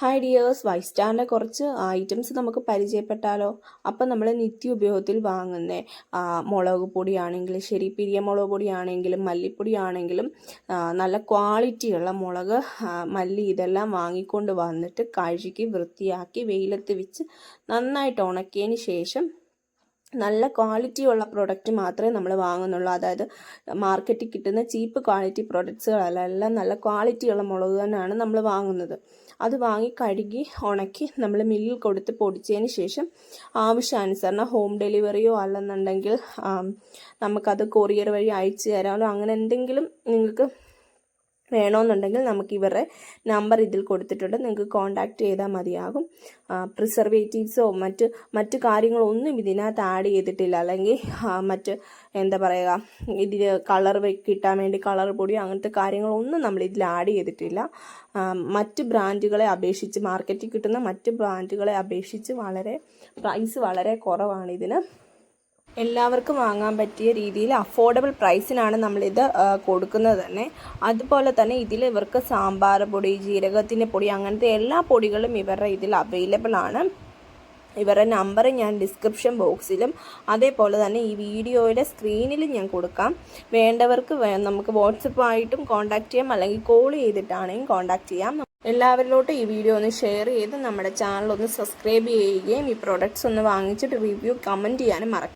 Hi dears, വൈസ്റ്റാറിൻ്റെ കുറച്ച് items നമുക്ക് പരിചയപ്പെട്ടാലോ? അപ്പം നമ്മൾ നിത്യ ഉപയോഗത്തിൽ വാങ്ങുന്ന മുളക് പൊടിയാണെങ്കിലും ശരി, പിരിയമുളക് പൊടിയാണെങ്കിലും മല്ലിപ്പൊടിയാണെങ്കിലും നല്ല ക്വാളിറ്റിയുള്ള മുളക്, മല്ലി ഇതെല്ലാം വാങ്ങിക്കൊണ്ട് വന്നിട്ട് കഴുകി വൃത്തിയാക്കി വെയിലത്ത് വെച്ച് നന്നായിട്ട് ഉണക്കിയതിന് ശേഷം നല്ല ക്വാളിറ്റിയുള്ള പ്രൊഡക്റ്റ് മാത്രമേ നമ്മൾ വാങ്ങുന്നുള്ളൂ. അതായത് മാർക്കറ്റിൽ കിട്ടുന്ന ചീപ്പ് ക്വാളിറ്റി പ്രൊഡക്ട്സുകളല്ല, എല്ലാം നല്ല ക്വാളിറ്റിയുള്ള മുളക് തന്നെയാണ് നമ്മൾ വാങ്ങുന്നത്. അത് വാങ്ങി കഴുകി ഉണക്കി നമ്മൾ മില്ലിൽ കൊടുത്ത് പൊടിച്ചതിന് ശേഷം ആവശ്യാനുസരണം ഹോം ഡെലിവറിയോ അല്ലെന്നുണ്ടെങ്കിൽ നമുക്കത് കൊറിയർ വഴി അയച്ചു തരാമല്ലോ, അങ്ങനെ എന്തെങ്കിലും നിങ്ങൾക്ക് വേണമെന്നുണ്ടെങ്കിൽ നമുക്ക് ഇവരുടെ നമ്പർ ഇതിൽ കൊടുത്തിട്ടുണ്ട്, നിങ്ങൾക്ക് കോൺടാക്റ്റ് ചെയ്താൽ മതിയാകും. പ്രിസർവേറ്റീവ്സോ മറ്റ് കാര്യങ്ങളൊന്നും ഇതിനകത്ത് ആഡ് ചെയ്തിട്ടില്ല. അല്ലെങ്കിൽ എന്താ പറയുക, ഇതിൽ കളർ കിട്ടാൻ വേണ്ടി കളർ പൊടിയോ അങ്ങനത്തെ കാര്യങ്ങളൊന്നും നമ്മൾ ഇതിൽ ആഡ് ചെയ്തിട്ടില്ല. മറ്റ് ബ്രാൻഡുകളെ അപേക്ഷിച്ച്, മാർക്കറ്റിൽ കിട്ടുന്ന മറ്റ് ബ്രാൻഡുകളെ അപേക്ഷിച്ച് പ്രൈസ് വളരെ കുറവാണ് ഇതിന്. എല്ലാവർക്കും വാങ്ങാൻ പറ്റിയ രീതിയിൽ അഫോർഡബിൾ പ്രൈസിനാണ് നമ്മളിത് കൊടുക്കുന്നത് തന്നെ. അതുപോലെ തന്നെ ഇവർക്ക് സാമ്പാർ പൊടി, ജീരകത്തിൻ്റെ പൊടി, അങ്ങനത്തെ എല്ലാ പൊടികളും ഇവരുടെ ഇതിൽ അവൈലബിൾ ആണ്. ഇവരുടെ നമ്പർ ഞാൻ ഡിസ്ക്രിപ്ഷൻ ബോക്സിലും അതേപോലെ തന്നെ ഈ വീഡിയോയുടെ സ്ക്രീനിലും ഞാൻ കൊടുക്കാം. വേണ്ടവർക്ക് നമുക്ക് വാട്സപ്പായിട്ടും കോൺടാക്റ്റ് ചെയ്യാം, അല്ലെങ്കിൽ കോൾ ചെയ്തിട്ടാണെങ്കിൽ കോൺടാക്റ്റ് ചെയ്യാം. എല്ലാവരിലോട്ടും ഈ വീഡിയോ ഒന്ന് ഷെയർ ചെയ്ത് നമ്മുടെ ചാനൽ ഒന്ന് സബ്സ്ക്രൈബ് ചെയ്യുകയും ഈ പ്രോഡക്റ്റ്സ് ഒന്ന് വാങ്ങിച്ചിട്ട് റിവ്യൂ കമൻറ്റ് ചെയ്യാനും മറക്കാം.